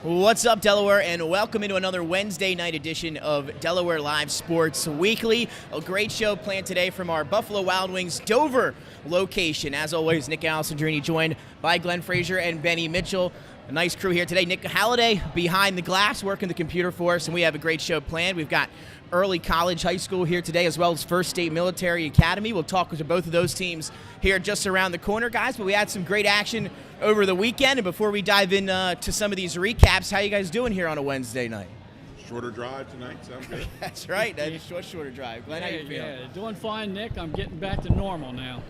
What's up, Delaware, and welcome into another Wednesday night edition of Delaware Live Sports Weekly. A great show planned today from our Buffalo Wild Wings Dover location. As always, Nick Alessandrini joined by Glenn Frazier and Benny Mitchell. A nice crew here today. Nick Halliday behind the glass working the computer for us, and we have a great show planned. We've got early college, high school here today, as well as First State Military Academy. We'll talk to both of those teams here just around the corner, guys, but we had some great action over the weekend. And before we dive in to some of these recaps, how you guys doing here on a Wednesday night? Shorter drive tonight, sounds good. That's right, that's a shorter drive. Glenn, how you feeling? Yeah, doing fine, Nick. I'm getting back to normal now.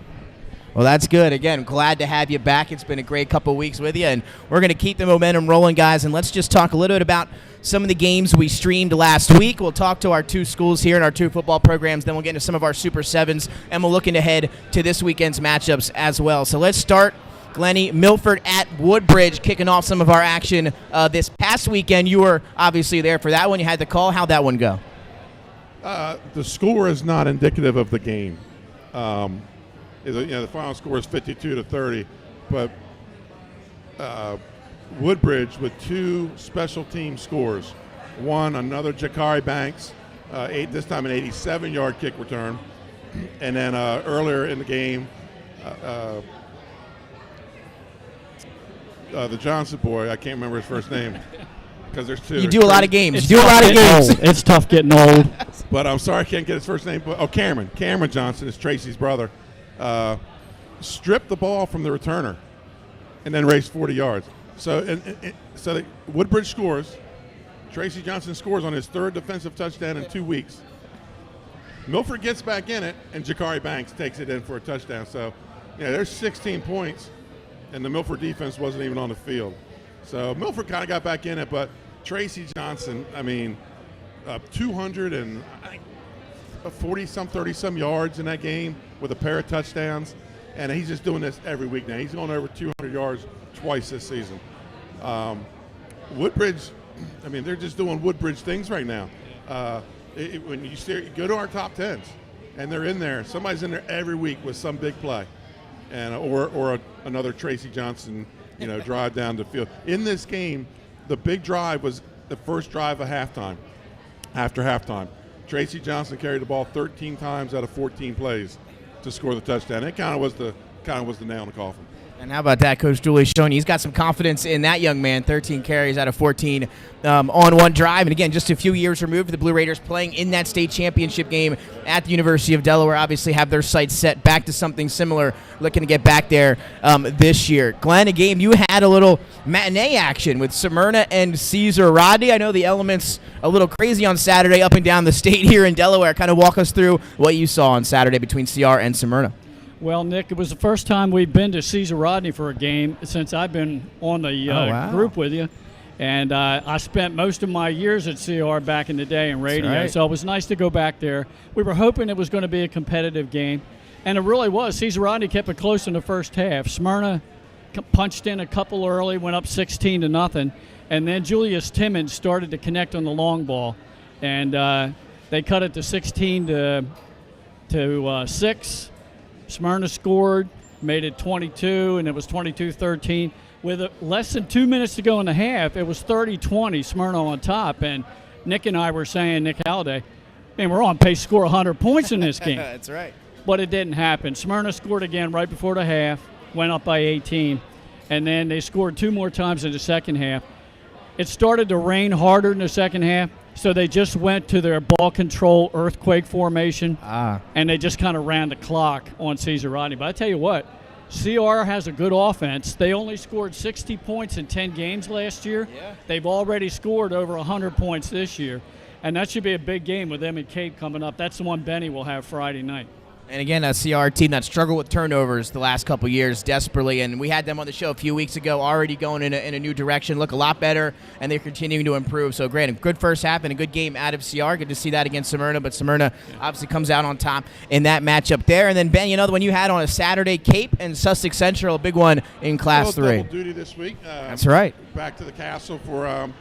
Well, that's good. Again, glad to have you back. It's been a great couple of weeks with you, and we're going to keep the momentum rolling, guys. And let's just talk a little bit about some of the games we streamed last week. We'll talk to our two schools here and our two football programs. Then we'll get into some of our Super Sevens, and we'll look ahead to this weekend's matchups as well. So let's start, Glenny, Milford at Woodbridge, kicking off some of our action this past weekend. You were obviously there for that one. You had the call. How'd that one go? The score is not indicative of the game. The final score is 52-30, but Woodbridge with two special team scores. One, another Jakari Banks, this time an 87-yard kick return, and then earlier in the game, the Johnson boy, I can't remember his first name because there's two. You do a lot of games. It's tough getting old. But I'm sorry I can't get his first name. Cameron. Cameron Johnson is Tracy's brother. Stripped the ball from the returner and then raced 40 yards. So Woodbridge scores. Tracy Johnson scores on his third defensive touchdown in 2 weeks. Milford gets back in it, and Jakari Banks takes it in for a touchdown. So, there's 16 points, and the Milford defense wasn't even on the field. So Milford kind of got back in it, but Tracy Johnson, 200 and 40-some, 30-some yards in that game with a pair of touchdowns, and he's just doing this every week now. He's going over 200 yards twice this season. Woodbridge, they're just doing Woodbridge things right now. When you go to our top tens, and they're in there, somebody's in there every week with some big play, and or another Tracy Johnson, drive down the field. In this game, the big drive was the first drive of halftime. After halftime, Tracy Johnson carried the ball 13 times out of 14 plays to score the touchdown. It kind of was the nail in the coffin. And how about that, Coach Dooley showing he's got some confidence in that young man. 13 carries out of 14 on one drive. And again, just a few years removed, the Blue Raiders playing in that state championship game at the University of Delaware obviously have their sights set back to something similar, looking to get back there this year. Glenn, a game you had a little matinee action with Smyrna and Caesar Rodney. I know the elements a little crazy on Saturday up and down the state here in Delaware. Kind of walk us through what you saw on Saturday between CR and Smyrna. Well, Nick, it was the first time we've been to Caesar Rodney for a game since I've been on the group with you. And I spent most of my years at CR back in the day in radio, right. So it was nice to go back there. We were hoping it was going to be a competitive game, and it really was. Caesar Rodney kept it close in the first half. Smyrna punched in a couple early, went up 16-0, and then Julius Timmons started to connect on the long ball, and they cut it to 16-6. Smyrna scored, made it 22, and it was 22-13. With less than 2 minutes to go in the half, it was 30-20, Smyrna on top. And Nick and I were saying, Nick Halliday, man, we're on pace to score 100 points in this game. That's right. But it didn't happen. Smyrna scored again right before the half, went up by 18, and then they scored two more times in the second half. It started to rain harder in the second half, so they just went to their ball control earthquake formation, and they just kind of ran the clock on Caesar Rodney. But I tell you what, CR has a good offense. They only scored 60 points in 10 games last year. Yeah. They've already scored over 100 points this year, and that should be a big game with them and Cape coming up. That's the one Benny will have Friday night. And again, a CR team that struggled with turnovers the last couple years desperately, and we had them on the show a few weeks ago, already going in a new direction, look a lot better, and they're continuing to improve. So great, a good first half and a good game out of CR. Good to see that against Smyrna, but Smyrna obviously comes out on top in that matchup there. And then, Ben, another one you had on a Saturday, Cape and Sussex Central, a big one in Class 3. Double duty this week. That's right. Back to the castle for a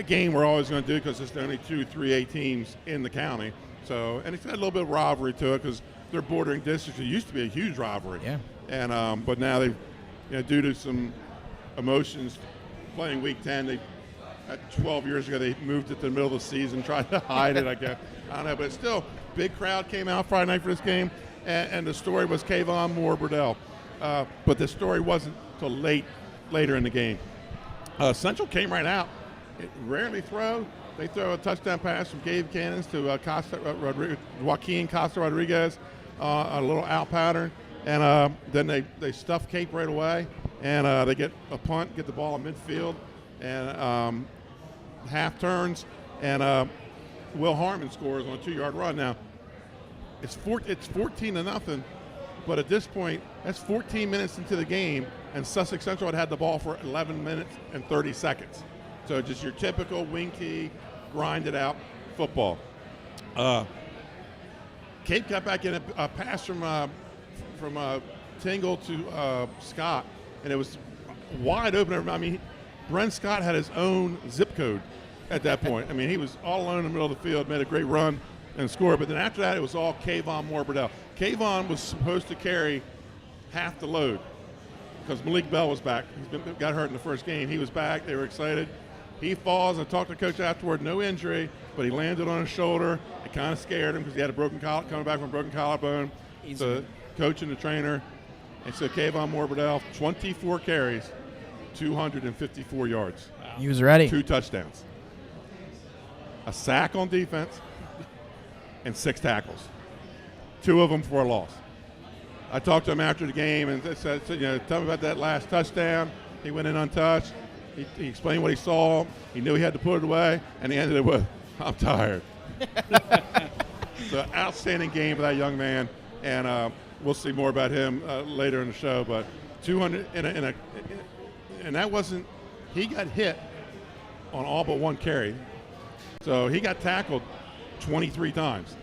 game we're always going to do because it's the only 2 3A teams in the county. So, and it's got a little bit of rivalry to it because they're bordering districts. It used to be a huge rivalry. Yeah. And but now they've, due to some emotions playing Week 10. 12 years ago, they moved it to the middle of the season, tried to hide it, I guess. I don't know, but still, big crowd came out Friday night for this game, and the story was Kayvon Moore-Burdell. But the story wasn't till later in the game. Central came right out. It rarely throw. They throw a touchdown pass from Gabe Cannons to Joaquin Costa Rodriguez, a little out pattern, and then they stuff Cape right away, and they get a punt, get the ball in midfield, and half turns, and Will Harmon scores on a 2-yard run. Now, it's 14-0, but at this point, that's 14 minutes into the game, and Sussex Central had the ball for 11 minutes and 30 seconds. So just your typical winky, grinded out football. Cape got back in a pass from Tingle to Scott, and it was wide open. I mean, Brent Scott had his own zip code at that point. I mean, he was all alone in the middle of the field, made a great run and scored. But then after that, it was all Kayvon Moore-Burdell. Kayvon was supposed to carry half the load because Malik Bell was back. Got hurt in the first game. He was back. They were excited. He falls. I talked to the coach afterward. No injury, but he landed on his shoulder. It kind of scared him because he had a broken coming back from a broken collarbone. So coach and the trainer. And so Kayvon Moore-Burdell, 24 carries, 254 yards. Wow. He was ready. 2 touchdowns. A sack on defense and 6 tackles. 2 of them for a loss. I talked to him after the game and said, tell me about that last touchdown. He went in untouched. He explained what he saw. He knew he had to put it away, and he ended it with, I'm tired. So outstanding game for that young man, and we'll see more about him later in the show. But 200 and that wasn't. He got hit on all but 1 carry, so he got tackled 23 times,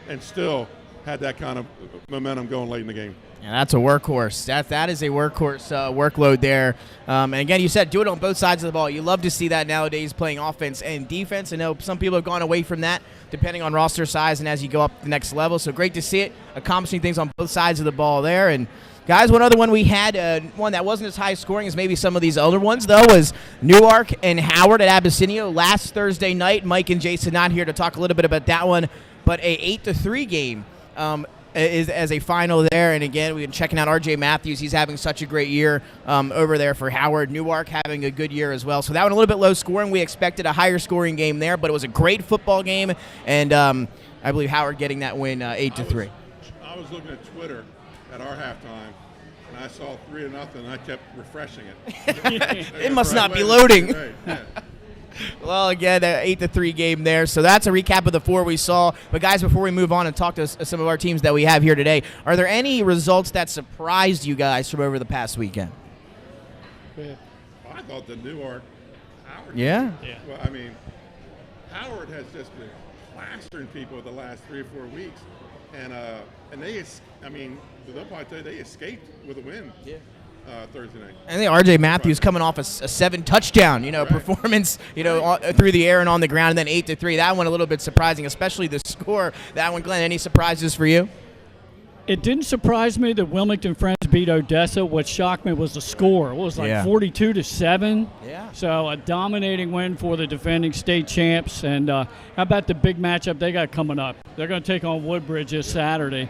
and still had that kind of momentum going late in the game. Yeah, that's a workhorse. That is a workhorse workload there. And again, you said do it on both sides of the ball. You love to see that nowadays, playing offense and defense. I know some people have gone away from that depending on roster size and as you go up the next level. So great to see it, accomplishing things on both sides of the ball there. And guys, one other one we had, one that wasn't as high scoring as maybe some of these other ones, though, was Newark and Howard at Abyssinia last Thursday night. Mike and Jason not here to talk a little bit about that one, but a 8-3 game. Is as a final there, and again, we've been checking out R.J. Matthews. He's having such a great year over there for Howard. Newark having a good year as well. So that one a little bit low scoring. We expected a higher scoring game there, but it was a great football game, and I believe Howard getting that win 8-3. I was looking at Twitter at our halftime, and I saw 3-0, and I kept refreshing it. It must not be loading. Right. Yeah. Well, again, an 8-3 game there. So that's a recap of the 4 we saw. But, guys, before we move on and talk to some of our teams that we have here today, are there any results that surprised you guys from over the past weekend? I thought the Newark Howard. Yeah. Well, I mean, Howard has just been plastering people the last 3 or 4 weeks. And they, I mean, they'll probably tell you they escaped with a win. Yeah. Thursday night. And then R.J. Matthews coming off a 7 touchdown, performance, through the air and on the ground, and then 8-3. That one a little bit surprising, especially the score. That one, Glenn, any surprises for you? It didn't surprise me that Wilmington Friends beat Odessa. What shocked me was the score. It was like 42-7. Yeah. So a dominating win for the defending state champs. And how about the big matchup they got coming up? They're going to take on Woodbridge this Saturday.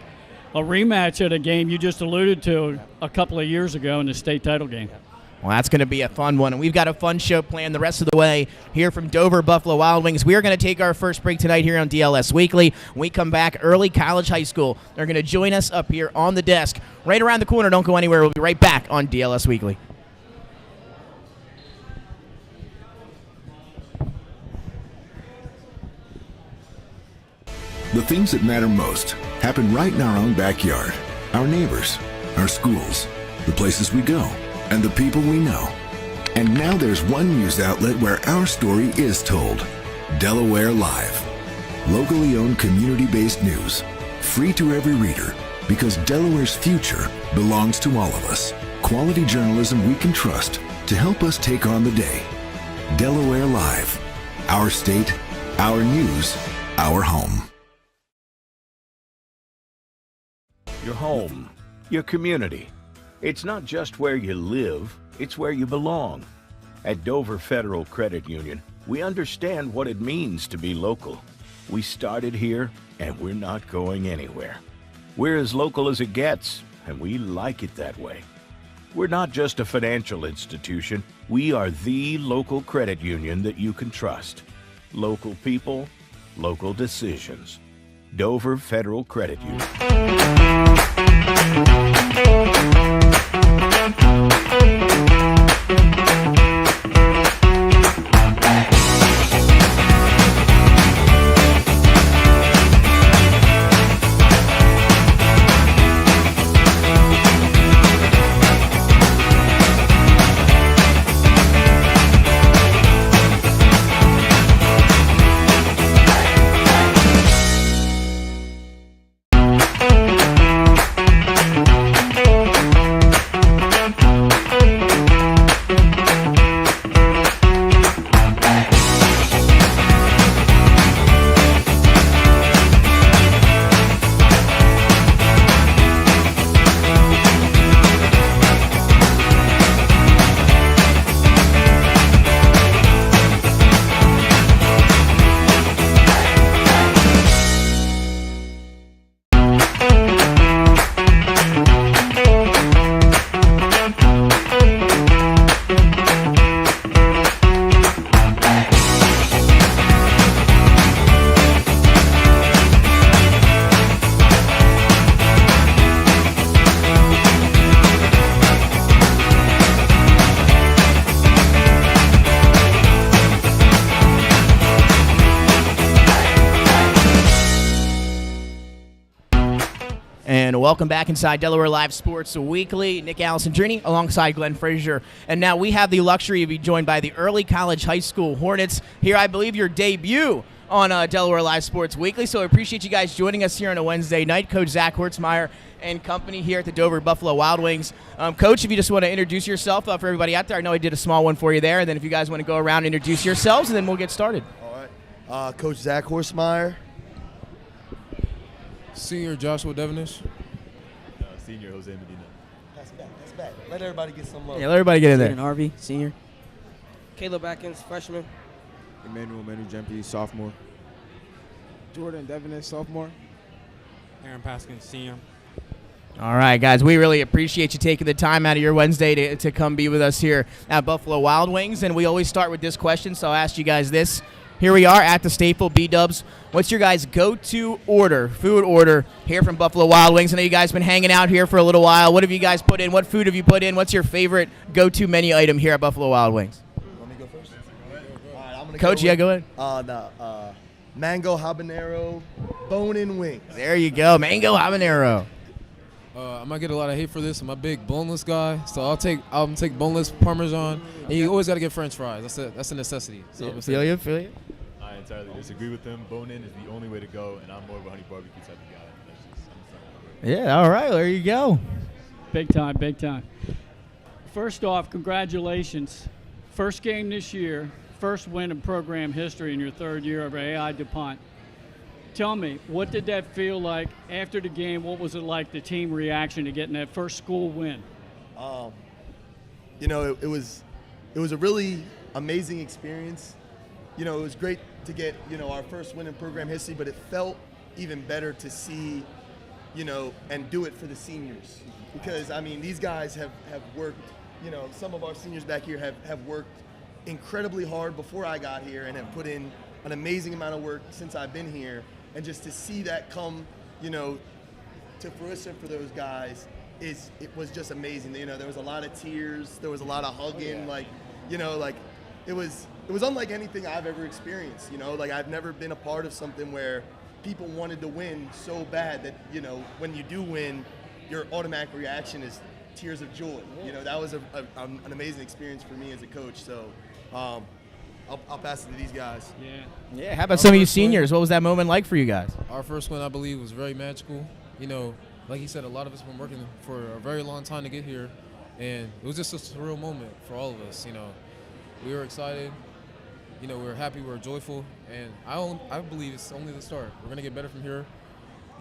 A rematch at a game you just alluded to a couple of years ago in the state title game. Well, that's going to be a fun one, and we've got a fun show planned the rest of the way here from Dover Buffalo Wild Wings. We are going to take our first break tonight here on DLS Weekly. When we come back, Early College High School, they're going to join us up here on the desk right around the corner. Don't go anywhere. We'll be right back on DLS Weekly. The things that matter most happen right in our own backyard. Our neighbors, our schools, the places we go, and the people we know. And now there's one news outlet where our story is told. Delaware Live. Locally owned, community-based news. Free to every reader, because Delaware's future belongs to all of us. Quality journalism we can trust to help us take on the day. Delaware Live. Our state, our news, our home. Your home, your community. It's not just where you live, it's where you belong. At Dover Federal Credit Union, we understand what it means to be local. We started here, and we're not going anywhere. We're as local as it gets, and we like it that way. We're not just a financial institution. We are the local credit union that you can trust. Local people, local decisions. Dover Federal Credit Union. And welcome back inside Delaware Live Sports Weekly. Nick Alessandrini alongside Glenn Frazier. And now we have the luxury of being joined by the early college high school Hornets. Here, I believe, your debut on Delaware Live Sports Weekly. So I appreciate you guys joining us here on a Wednesday night. Coach Zach Hortzmeyer and company here at the Dover Buffalo Wild Wings. Coach, if you just want to introduce yourself for everybody out there. I know I did a small one for you there. And then if you guys want to go around and introduce yourselves, and then we'll get started. All right. Coach Zach Hortzmeyer. Senior Joshua Devenish. Senior Jose Medina. That's back. Let everybody get some love. Yeah, let everybody get in there. Steven Harvey, senior. Caleb Atkins, freshman. Emmanuel Manu Jempe, sophomore. Jordan Devenish, sophomore. Aaron Paskin, senior. All right, guys, we really appreciate you taking the time out of your Wednesday to come be with us here at Buffalo Wild Wings. And we always start with this question, so I'll ask you guys this. Here we are at the Staple B-Dubs. What's your guys' go-to food order here from Buffalo Wild Wings? I know you guys been hanging out here for a little while. What have you guys put in? What food have you put in? What's your favorite go-to menu item here at Buffalo Wild Wings? Want me to go first? All right, I'm gonna Coach, go ahead. Mango habanero bone-in wings. There you go, mango habanero. I might get a lot of hate for this. I'm a big boneless guy, so I'll take boneless Parmesan. And you always got to get French fries. That's a necessity. So Feel you? I entirely disagree with him. Bone-in is the only way to go, and I'm more of a honey barbecue type of guy. Yeah, all right, there you go. Big time, big time. First off, congratulations. First game this year, first win in program history in your third year of AI DuPont. Tell me, what did that feel like after the game? What was it like, the team reaction to getting that first school win? It was a really amazing experience. It was great to get, our first win in program history, but it felt even better to see, and do it for the seniors. Because, these guys have worked, some of our seniors back here have worked incredibly hard before I got here and have put in an amazing amount of work since I've been here. And just to see that come, to fruition for those guys, it was just amazing. There was a lot of tears, there was a lot of hugging, it was unlike anything I've ever experienced. I've never been a part of something where people wanted to win so bad that, when you do win, your automatic reaction is tears of joy. That was an amazing experience for me as a coach. So I'll pass it to these guys. Yeah. How about some of you seniors? What was that moment like for you guys? Our first win, I believe, was very magical. Like he said, a lot of us have been working for a very long time to get here, and it was just a surreal moment for all of us. We were excited. We were happy. We were joyful, and I believe it's only the start. We're gonna get better from here.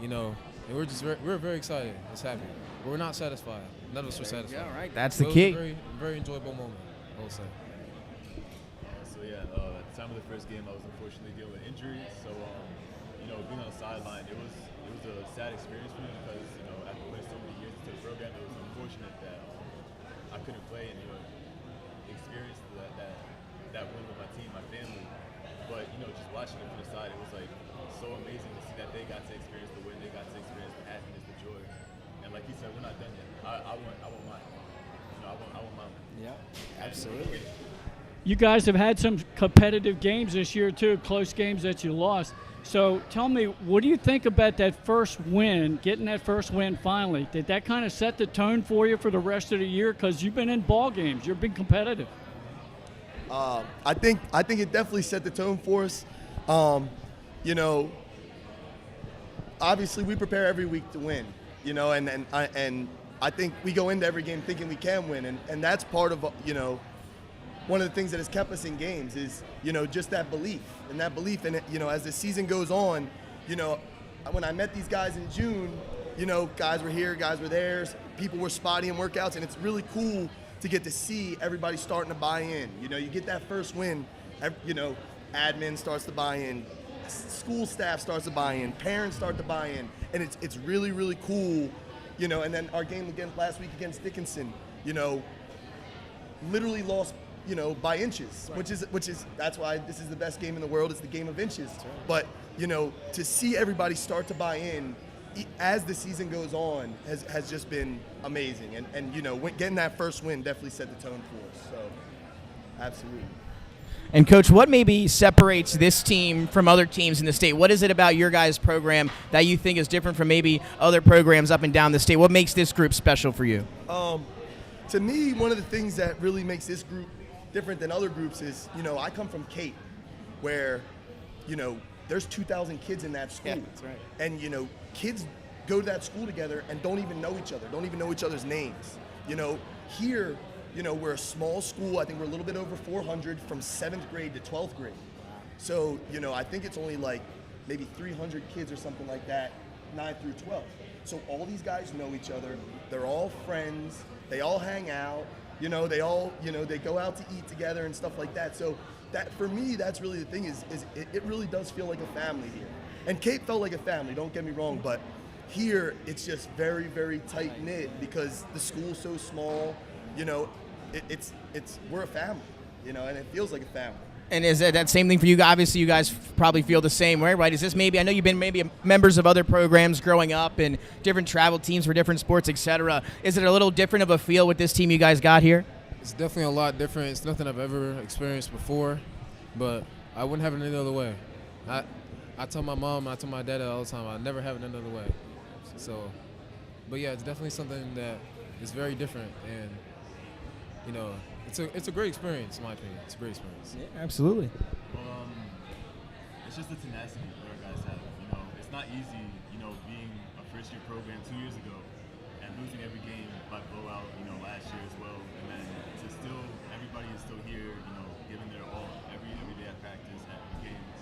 And we're very excited. It's happy. But we're not satisfied. None of us are satisfied. All right, that's So the it key. was a very, very enjoyable moment, I will say. yeah, at the time of the first game, I was unfortunately dealing with injuries. So, being on the sideline, it was a sad experience for me because, after putting so many years into the program, it was unfortunate that I couldn't play and experience that win with my team, my family. But just watching it from the side, it was like so amazing to see that they got to experience the win, they got to experience the happiness, the joy. And like he said, we're not done yet. I want mine. I want mine. Yeah, absolutely. You guys have had some competitive games this year too, close games that you lost. So tell me, what do you think about that first win, getting that first win finally? Did that kind of set the tone for you for the rest of the year? Because you've been in ball games, you've been competitive. I think it definitely set the tone for us. Obviously we prepare every week to win, and I think we go into every game thinking we can win, and that's part of one of the things that has kept us in games is, just that belief. And that belief in it, as the season goes on, when I met these guys in June, guys were here, guys were there, people were spotty in workouts, and it's really cool to get to see everybody starting to buy in. You get that first win, admin starts to buy in, school staff starts to buy in, parents start to buy in, and it's really, really cool, and then our game again last week against Dickinson, literally lost by inches, right. which is that's why this is the best game in the world. It's the game of inches. Right. But to see everybody start to buy in as the season goes on has just been amazing. And getting that first win definitely set the tone for us. So absolutely. And Coach, what maybe separates this team from other teams in the state? What is it about your guys' program that you think is different from maybe other programs up and down the state? What makes this group special for you? To me, one of the things that really makes this group different than other groups is, I come from Cape, where, there's 2,000 kids in that school. Yeah, that's right. And, kids go to that school together and don't even know each other, don't even know each other's names. Here, we're a small school. I think we're a little bit over 400 from 7th grade to 12th grade. So, I think it's only like maybe 300 kids or something like that, 9 through 12. So all these guys know each other. They're all friends. They all hang out. They all, they go out to eat together and stuff like that. So that, for me, that's really the thing is it really does feel like a family here. And Cape felt like a family, don't get me wrong, but here it's just very, very tight-knit because the school's so small, we're a family, and it feels like a family. And is that same thing for you? Obviously, you guys probably feel the same way, right? Is this maybe, I know you've been maybe members of other programs growing up and different travel teams for different sports, etc. Is it a little different of a feel with this team you guys got here? It's definitely a lot different. It's nothing I've ever experienced before, but I wouldn't have it any other way. I tell my mom, I tell my dad all the time, I never have it any other way. So, but yeah, it's definitely something that is very different, and it's a great experience in my opinion. It's a great experience. Yeah, absolutely. It's just the tenacity that our guys have. It's not easy, being a first-year program 2 years ago and losing every game by blowout, last year as well, and then everybody is still here, giving their all every day at practice, at the games.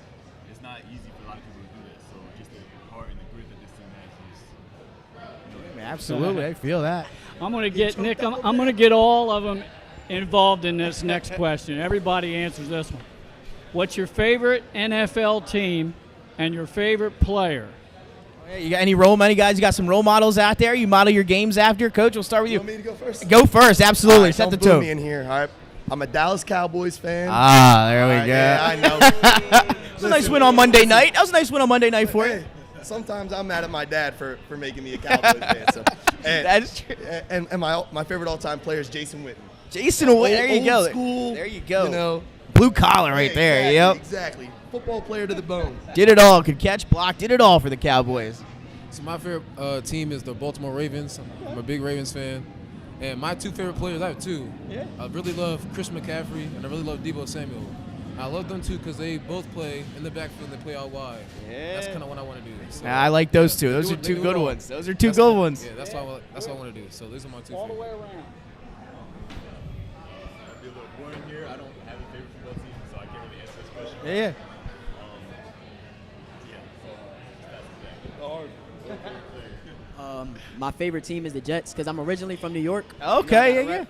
It's not easy for a lot of people to do that. So just the heart and the grit that this team has is. Absolutely, I feel that. I'm going to get Nick. I'm going to get all of them involved in this next question. Everybody answers this one. What's your favorite NFL team and your favorite player? You got any guys? You got some role models out there? You model your games after? Coach, we'll start with you. Want me to go first? Go first, absolutely. Right, set the don't boo tone. me in here. All right. I'm a Dallas Cowboys fan. There we go. Yeah, I know. That was a nice win on Monday night. That was a nice win on Monday night for you. Sometimes I'm mad at my dad for making me a Cowboys fan. So, that is true. And my favorite all-time player is Jason Witten. Jason Witten, there you go. School, there you go. Blue collar right there. Yep. Exactly. Football player to the bone. Did it all. Could catch, block. Did it all for the Cowboys. So my favorite team is the Baltimore Ravens. I'm a big Ravens fan. And my two favorite players, I have two. Yeah. I really love Chris McCaffrey, and I really love Deebo Samuel. I love them too because they both play in the backfield and they play out wide. Yeah. That's kind of what I want to do. So, I like those two. Those are two good ones. Those are two good ones. Yeah, that's what I want to do. So those are my two all favorites. the way around. I'll be a little boring here. I don't have a favorite football team, so I can't really answer this question. Yeah. My favorite team is the Jets because I'm originally from New York. Okay, yeah.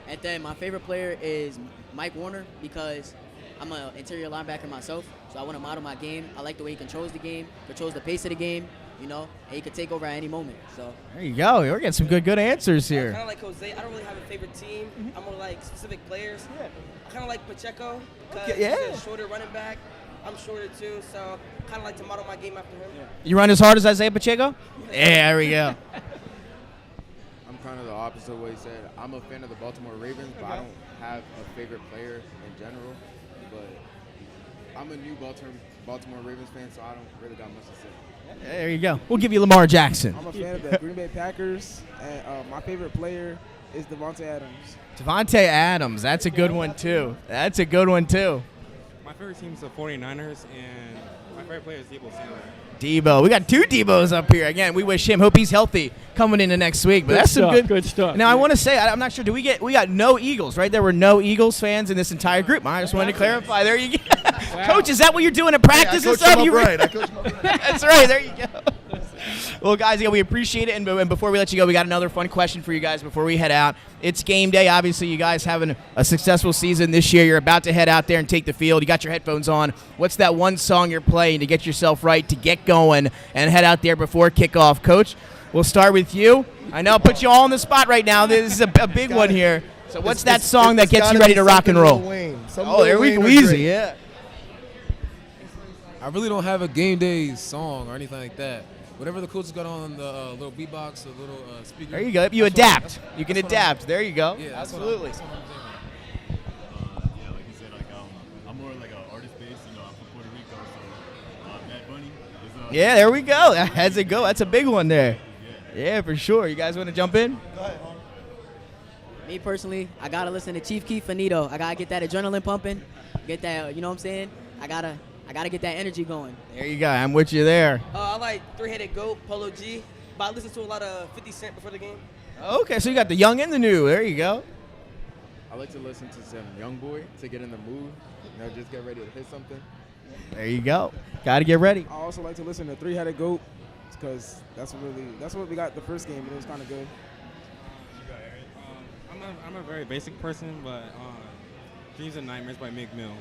And then my favorite player is Mike Warner because I'm an interior linebacker myself, so I want to model my game. I like the way he controls the game, controls the pace of the game, you know, and he could take over at any moment. So There you go. We're getting some good answers here. Kind of like Jose. I don't really have a favorite team. I'm more like specific players. I kind of like Pacheco because he's a shorter running back. I'm shorter too, so kind of like to model my game after him. You run as hard as Isaiah Pacheco? Yeah, there we go. I'm kind of the opposite of what he said. I'm a fan of the Baltimore Ravens, but I don't have a favorite player in general. But I'm a new Baltimore Ravens fan, so I don't really got much to say. There you go. We'll give you Lamar Jackson. I'm a fan of the Green Bay Packers, and my favorite player is Devontae Adams. Devontae Adams. That's a good one, too. My favorite team is the 49ers, and my favorite player is Debo Samuel. Debo. We got 2 Debos up here. Again, we wish him. Hope he's healthy coming into next week. But Good that's some stuff, good stuff. Now, I want to say, I'm not sure. We got no Eagles, right? There were no Eagles fans in this entire group. I just wanted to clarify. There you go. Wow. Coach, is that what you're doing at practice and stuff? I coach him up right. That's right. There you go. Well, guys, we appreciate it. And before we let you go, we got another fun question for you guys before we head out. It's game day. Obviously, you guys having a successful season this year. You're about to head out there and take the field. You got your headphones on. What's that one song you're playing to get yourself right, to get going, and head out there before kickoff? Coach, we'll start with you. I know I'll put you all on the spot right now. This is a big one here. So what's that song that gets you ready to rock and roll? There we go. Easy, yeah. I really don't have a game day song or anything like that. Whatever the coach got on the little beatbox or little speaker. There you go. You adapt. You can adapt. There you go. Yeah, absolutely. Yeah, like you said, I'm more like an artist based. You know, I'm from Puerto Rico, so Bad Bunny is. Yeah, there we go. That's a go. That's a big one there. Yeah, for sure. You guys want to jump in? Go ahead, me personally, I gotta listen to Chief Keef Finito. I gotta get that adrenaline pumping, get that, you know what I'm saying? I gotta get that energy going. There you go. I'm with you there. I like Three-Headed Goat, Polo G, but I listen to a lot of 50 Cent before the game. Okay, so you got the young and the new. There you go. I like to listen to some Young Boy to get in the mood. You know, just get ready to hit something. There you go. Got to get ready. I also like to listen to Three-Headed Goat because that's what we got the first game, and it was kind of good. I'm a very basic person, but Dreams and Nightmares by Meek Mill.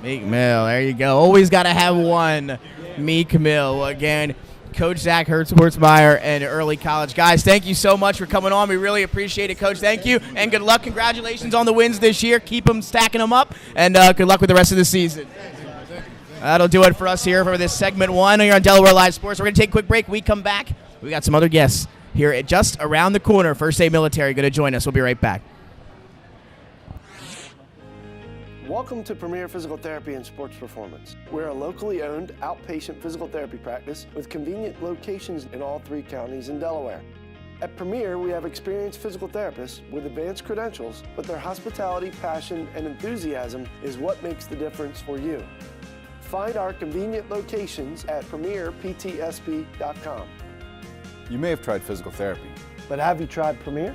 Meek Mill. There you go. Always got to have one. Meek Mill. Again, Coach Zach Hertzmeyer and Early College. Guys, thank you so much for coming on. We really appreciate it, Coach. Thank you, and good luck. Congratulations on the wins this year. Keep them, stacking them up, and good luck with the rest of the season. That'll do it for us here for this segment 1 here on Delaware Live Sports. We're going to take a quick break. When we come back, we got some other guests here just around the corner. First Aid Military going to join us. We'll be right back. Welcome to Premier Physical Therapy and Sports Performance. We're a locally owned outpatient physical therapy practice with convenient locations in all 3 counties in Delaware. At Premier, we have experienced physical therapists with advanced credentials, but their hospitality, passion, and enthusiasm is what makes the difference for you. Find our convenient locations at premierptsp.com. You may have tried physical therapy, but have you tried Premier?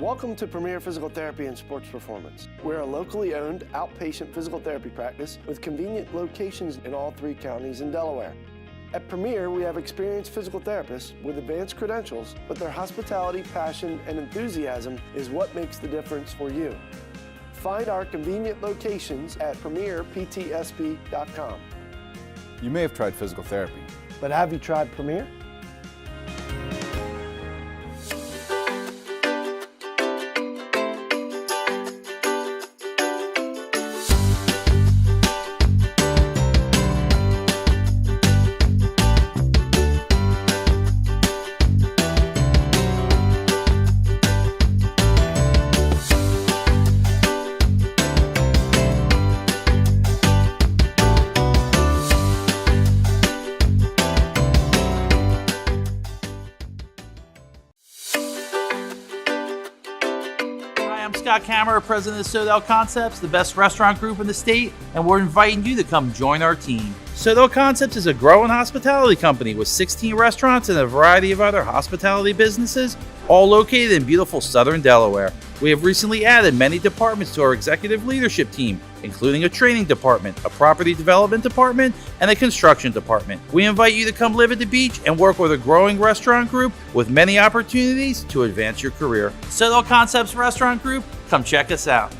Welcome to Premier Physical Therapy and Sports Performance. We're a locally owned outpatient physical therapy practice with convenient locations in all 3 counties in Delaware. At Premier, we have experienced physical therapists with advanced credentials, but their hospitality, passion, and enthusiasm is what makes the difference for you. Find our convenient locations at premierptsp.com. You may have tried physical therapy, but have you tried Premier? Scott Kammerer, president of Sodell Concepts, the best restaurant group in the state, and we're inviting you to come join our team. Sodell Concepts is a growing hospitality company with 16 restaurants and a variety of other hospitality businesses, all located in beautiful southern Delaware. We have recently added many departments to our executive leadership team, including a training department, a property development department, and a construction department. We invite you to come live at the beach and work with a growing restaurant group with many opportunities to advance your career. Citadel Concepts Restaurant Group, come check us out.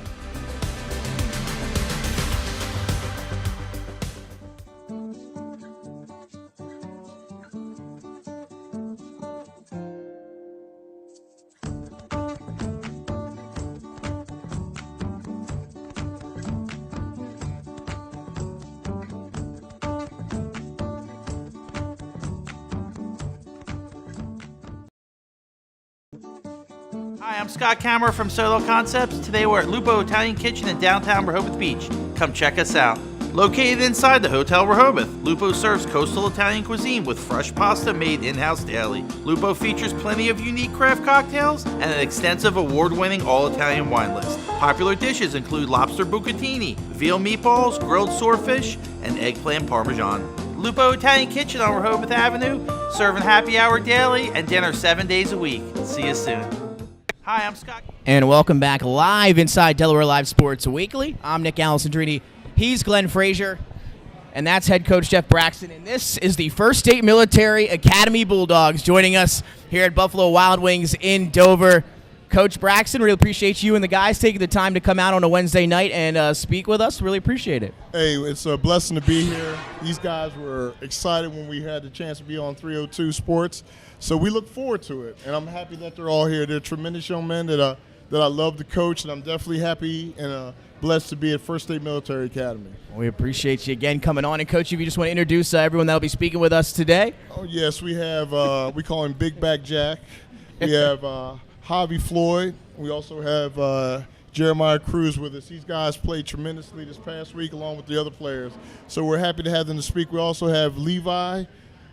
Hi, I'm Scott Kammerer from Solo Concepts. Today we're at Lupo Italian Kitchen in downtown Rehoboth Beach. Come check us out. Located inside the Hotel Rehoboth, Lupo serves coastal Italian cuisine with fresh pasta made in-house daily. Lupo features plenty of unique craft cocktails and an extensive award-winning all-Italian wine list. Popular dishes include lobster bucatini, veal meatballs, grilled swordfish, and eggplant parmesan. Lupo Italian Kitchen on Rehoboth Avenue, serving happy hour daily and dinner 7 days a week. See you soon. Hi, I'm Scott. And welcome back live inside Delaware Live Sports Weekly. I'm Nick Alessandrini. He's Glenn Frazier. And that's head coach Jeff Braxton. And this is the First State Military Academy Bulldogs joining us here at Buffalo Wild Wings in Dover. Coach Braxton, really appreciate you and the guys taking the time to come out on a Wednesday night and speak with us. Really appreciate it. Hey, it's a blessing to be here. These guys were excited when we had the chance to be on 302 Sports, so we look forward to it. And I'm happy that they're all here. They're tremendous young men that I love to coach, and I'm definitely happy and blessed to be at First State Military Academy. We appreciate you again coming on. And Coach, if you just want to introduce everyone that will be speaking with us today. Oh, yes, we have, we call him Big Back Jack. We have Javi Floyd. We also have Jeremiah Cruz with us. These guys played tremendously this past week along with the other players. So we're happy to have them to speak. We also have Levi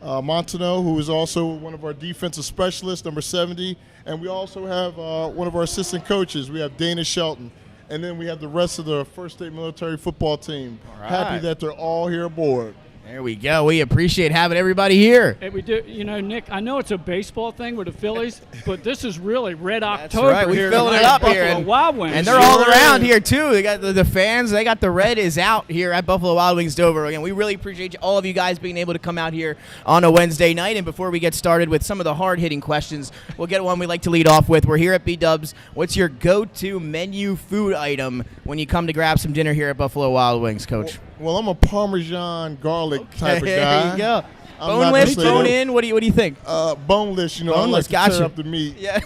Montano, who is also one of our defensive specialists, number 70. And we also have one of our assistant coaches. We have Dana Shelton. And then we have the rest of the First State Military football team. All right. Happy that they're all here aboard. There we go. We appreciate having everybody here. Hey, we do. You know, Nick, I know it's a baseball thing with the Phillies, but this is really Red October. That's right. We're here filling it up here. And Wild Wings. And they're all around here, too. They got the fans. They got the red is out here at Buffalo Wild Wings Dover. Again, we really appreciate all of you guys being able to come out here on a Wednesday night. And before we get started with some of the hard-hitting questions, we'll get one we like to lead off with. We're here at B-Dubs. What's your go-to menu food item when you come to grab some dinner here at Buffalo Wild Wings, Coach? Well, I'm a Parmesan garlic type of guy. There you go. Boneless, bone in. What do you think? Boneless. You know, boneless, I like to tear up the meat. Yeah.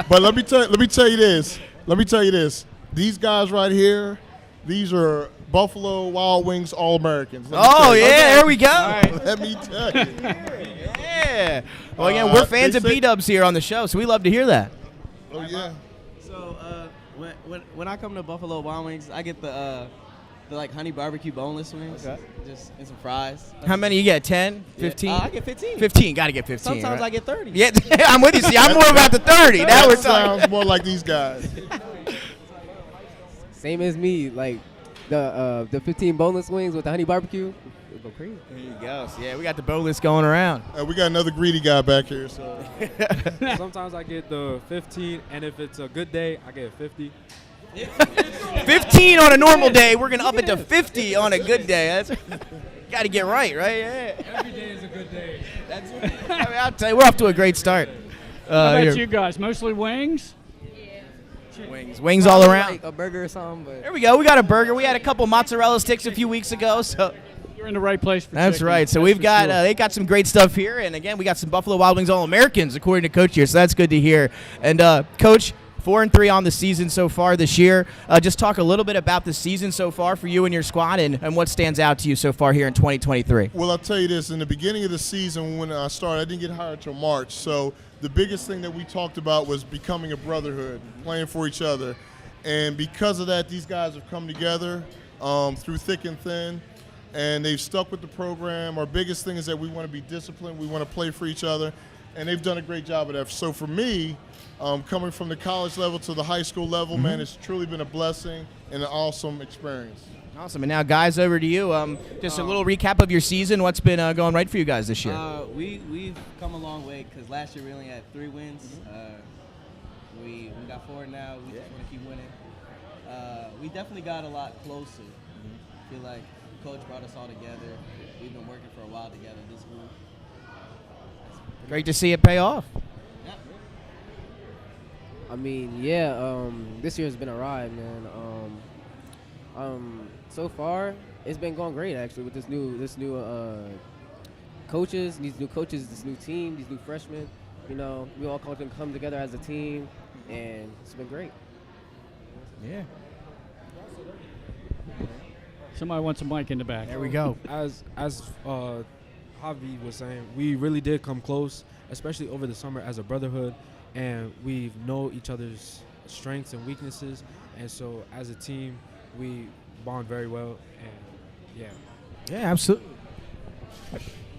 But let me tell you this. These guys right here, these are Buffalo Wild Wings All-Americans. Oh yeah, there we go. Right. Let me tell you. Yeah. Well, again, we're fans of B-Dubs here on the show, so we love to hear that. Oh yeah. So when I come to Buffalo Wild Wings, I get the like honey barbecue boneless wings, just and some fries. How many you get? 10, 15? I get 15. 15, got to get 15. Sometimes right? I get 30. Yeah, I'm with you. See, I'm more about the 30. That sounds more like these guys. Same as me, like the 15 boneless wings with the honey barbecue. It'll go crazy. There you go. So, yeah, we got the boneless going around. We got another greedy guy back here. So sometimes I get the 15, and if it's a good day, I get 50. 15 on a normal day. We're going to up it to 50 on a good day. That's got to get right? Yeah. Every day is a good day. I'll tell you, we're off to a great start. How about you guys? Mostly wings? Wings all around. Like a burger or something. But there we go. We got a burger. We had a couple mozzarella sticks a few weeks ago. So you're in the right place for That's chicken. right. So we've got they got some great stuff here, and again, we got some Buffalo Wild Wings All-Americans according to Coach here. So that's good to hear. And Coach, 4-3 on the season so far this year. Just talk a little bit about the season so far for you and your squad, and what stands out to you so far here in 2023. Well, I'll tell you this. In the beginning of the season when I started, I didn't get hired till March. So the biggest thing that we talked about was becoming a brotherhood, playing for each other. And because of that, these guys have come together through thick and thin, and they've stuck with the program. Our biggest thing is that we want to be disciplined. We want to play for each other, and they've done a great job of that. So for me, coming from the college level to the high school level, man, it's truly been a blessing and an awesome experience. Awesome. And now, guys, over to you. Just a little recap of your season. What's been going right for you guys this year? We've come a long way because last year we only had 3 wins. We got 4 now. We just want to keep winning. we definitely got a lot closer. I feel like Coach brought us all together. We've been working for a while together, this group. Great to see it pay off. I mean, yeah, this year's been a ride, man. So far, it's been going great actually with these new coaches, this new team, these new freshmen. You know, we all come together as a team, and it's been great. Yeah. Somebody wants a mic in the back. There we go. As Javi was saying, we really did come close, especially over the summer as a brotherhood, and we know each other's strengths and weaknesses, and so as a team, we bond very well, and yeah. Yeah, absolutely.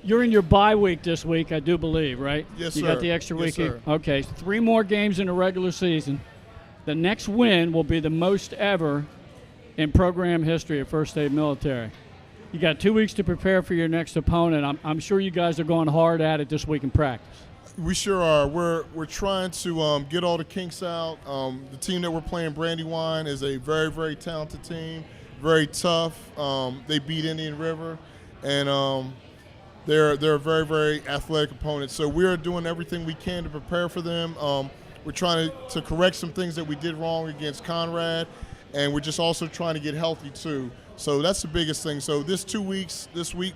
You're in your bye week this week, I do believe, right? Yes, you sir. got the extra Yes, week. sir. Okay, 3 more games in the regular season. The next win will be the most ever in program history at First State Military. You got 2 weeks to prepare for your next opponent. I'm sure you guys are going hard at it this week in practice. We sure are. We're trying to get all the kinks out. The team that we're playing, Brandywine, is a very, very talented team, very tough. They beat Indian River, and they're a very, very athletic opponent. So we are doing everything we can to prepare for them. We're trying to correct some things that we did wrong against Conrad, and we're just also trying to get healthy too. So that's the biggest thing. So this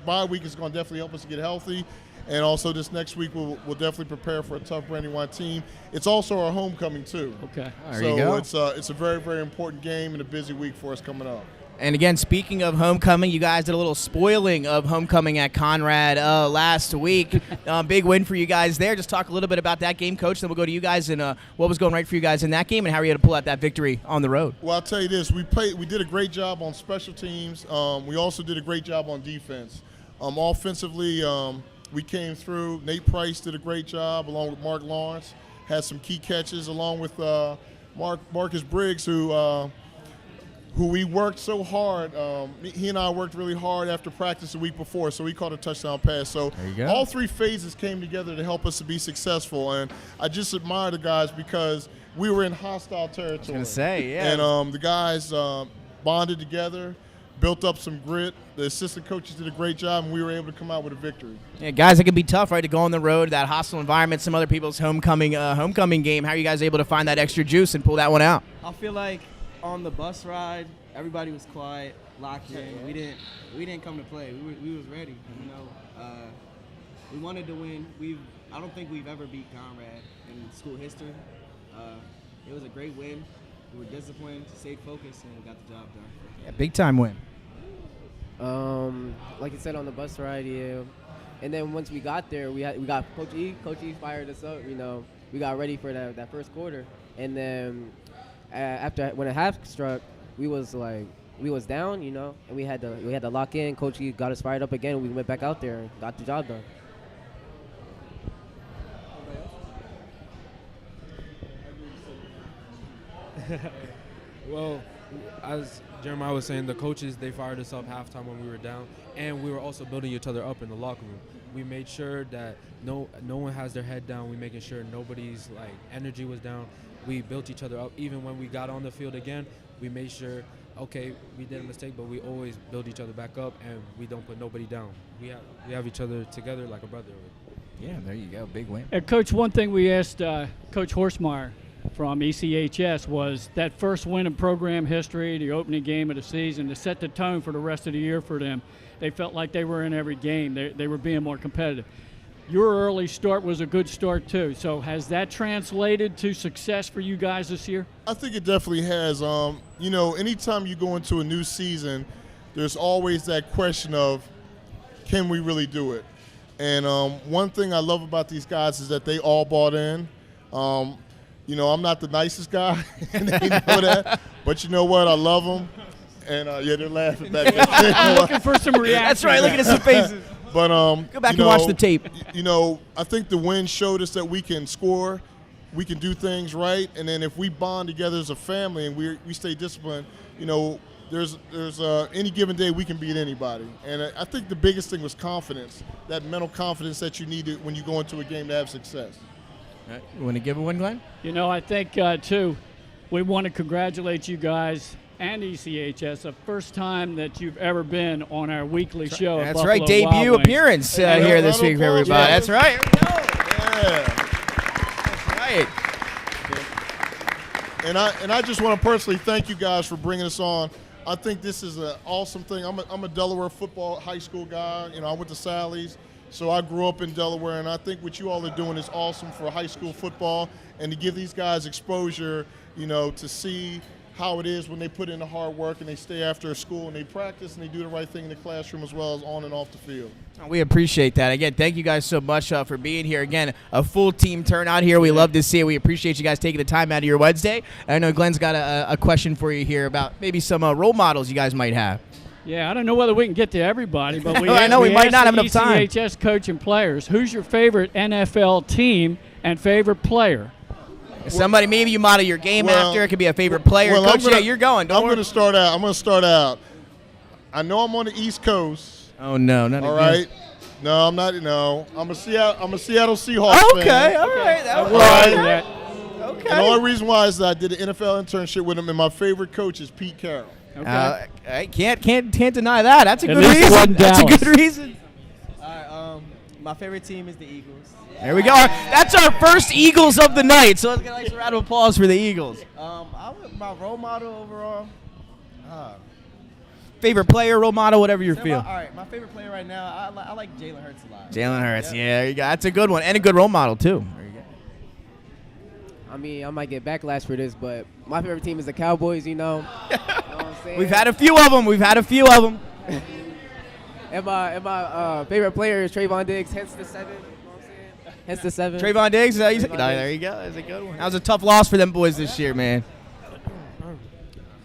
bye week is going to definitely help us to get healthy. And also this next week we'll definitely prepare for a tough Brandywine team. It's also our homecoming too. Okay. There you go. It's a very, very important game and a busy week for us coming up. And again, speaking of homecoming, you guys did a little spoiling of homecoming at Conrad last week. Big win for you guys there. Just talk a little bit about that game, Coach. Then we'll go to you guys and what was going right for you guys in that game and how were you able to pull out that victory on the road. Well, I'll tell you this: we did a great job on special teams. We also did a great job on defense. Offensively, we came through. Nate Price did a great job along with Mark Lawrence. Had some key catches along with Marcus Briggs, who we worked so hard. He and I worked really hard after practice the week before, so he caught a touchdown pass. So all 3 phases came together to help us to be successful, and I just admire the guys because we were in hostile territory. I was going to say, yeah. And the guys bonded together, built up some grit. The assistant coaches did a great job, and we were able to come out with a victory. Yeah, guys, it can be tough, right, to go on the road, that hostile environment, some other people's homecoming game. How are you guys able to find that extra juice and pull that one out? I feel like on the bus ride, everybody was quiet, locked in. We didn't come to play. We was ready. You know, we wanted to win. I don't think we've ever beat Conrad in school history. It was a great win. We were disciplined, stayed focused, and got the job done. Yeah, big time win. Like you said on the bus ride, yeah. And then once we got there, we got Coach E. Coach E fired us up. You know, we got ready for that first quarter, and then when a half struck, we was down, you know, and we had to lock in. Coach E got us fired up again. We went back out there and got the job done. Well, as Jeremiah was saying, the coaches, they fired us up halftime when we were down, and we were also building each other up in the locker room. We made sure that no one has their head down. We making sure nobody's energy was down. We built each other up. Even when we got on the field again, we made sure, okay, we did a mistake, but we always build each other back up, and we don't put nobody down. We have each other together like a brotherhood. Yeah, there you go. Big win. Coach, one thing we asked Coach Horsemeyer from ECHS was that first win in program history, the opening game of the season, to set the tone for the rest of the year for them. They felt like they were in every game. They were being more competitive. Your early start was a good start, too. So has that translated to success for you guys this year? I think it definitely has. You know, anytime you go into a new season, there's always that question of, can we really do it? And one thing I love about these guys is that they all bought in. You know, I'm not the nicest guy, and they know that. But you know what? I love them. And, yeah, they're laughing back there. I'm looking for some reaction. That's right. Look at some faces. But go back and watch the tape. You know, I think the win showed us that we can score, we can do things right, and then if we bond together as a family and we stay disciplined, you know, there's any given day we can beat anybody. And I think the biggest thing was confidence, that mental confidence that you need when you go into a game to have success. You want to give it one, Glenn? You know, I think, too, we want to congratulate you guys and ECHS, the first time that you've ever been on our weekly show. at That's Buffalo right, debut Wild Wings. appearance here this week for everybody. Yeah. That's right. Yeah. That's right. And I just want to personally thank you guys for bringing us on. I think this is an awesome thing. I'm a Delaware football high school guy. You know, I went to Sally's, so I grew up in Delaware, and I think what you all are doing is awesome for high school football and to give these guys exposure, you know, to see how it is when they put in the hard work and they stay after school and they practice and they do the right thing in the classroom as well as on and off the field. We appreciate that. Again, thank you guys so much for being here. Again, a full team turnout here. We love to see it. We appreciate you guys taking the time out of your Wednesday. I know Glenn's got a question for you here about maybe some role models you guys might have. Yeah, I don't know whether we can get to everybody, but I know we might not have enough time. ECHS coach and players, who's your favorite NFL team and favorite player? Somebody maybe you model your game after. It could be a favorite player. Well, Coach, you're going. I'm going to start out. I'm going to start out. I know I'm on the East Coast. Oh no, not all again. right. No, I'm not. No, I'm a Seattle Seahawks fan. Okay, all right. All right. Okay. And the only reason why is that I did an NFL internship with him, and my favorite coach is Pete Carroll. I can't deny that. That's a At good least reason. one That's a Dallas. good reason. All right, my favorite team is the Eagles. There we go. That's our first Eagles of the night. So let's get a nice round of applause for the Eagles. My role model overall. Favorite player, role model, whatever you feel. All right, my favorite player right now, I like Jalen Hurts a lot. Jalen Hurts. Yeah, there you go. That's a good one and a good role model too. There you go. I mean, I might get backlash for this, but my favorite team is the Cowboys, you know. You know what I'm saying? We've had a few of them. And my favorite player is Trayvon Diggs, hence the 7. You know what I'm saying? Hence the 7. Trayvon Diggs. There you Diggs. go. That's a good one. That was a tough loss for them boys this year, man.